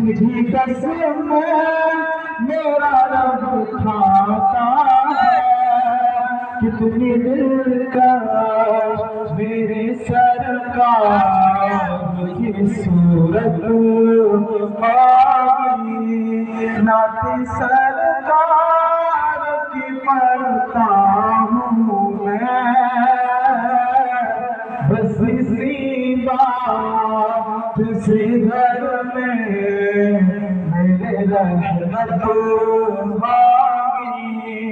جنگی قسم میرا رب کھاتا ہے کتنی دلکش میرے سرکار کی صورت آئی نعت سرکار کی پڑھتا ہوں میں بس اسی بات سے گھر میں میرے رحمت مانگی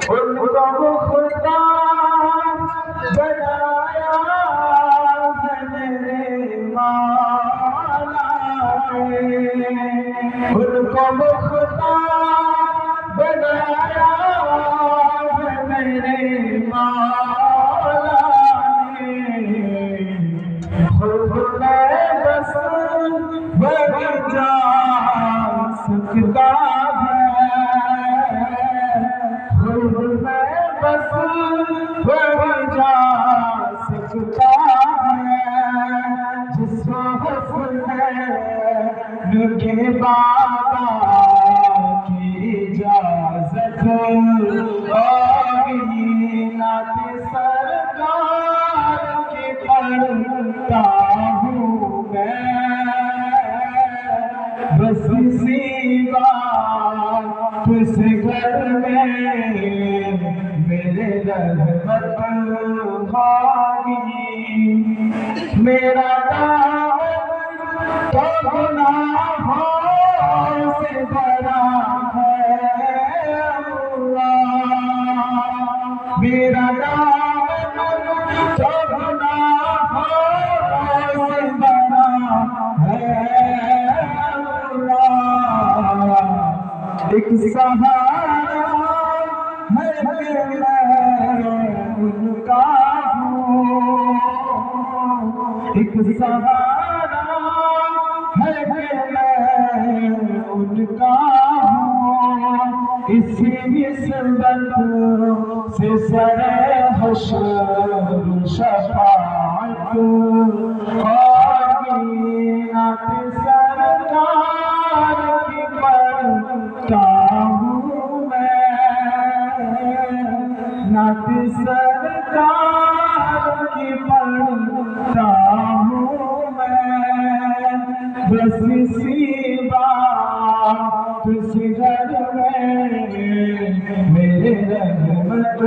ان کو مختار بنایا ہے میرے مولا نے ان کو مختار بنایا ہے میرے مولا خود میں بس وہی جا سکتا ہے خود میں بس وہی جا سکتا ہے جس وقت کے بابا کی اجازت ہوگی نعت سرکار کی پڑھتا ہوں میں بس اسی بات سے گھر میں میرے رحمت ہوگی میرا دامن تو گناہوں سے بھرا ہے اللہ میرا دامن تو گناہوں سے بھرا ہے اللہ ایک سہارا ہے میں ان کا ہوں ایک سہارا ہے میں ان کا ہوں اسی نسبت سے سر حشر شفاعت ہوگی نعت سرکار کی پڑھتا ہوں نعت سرکار کی پڑھتا ہوں میں بس اسی بات سے گھر میں میرے رحمت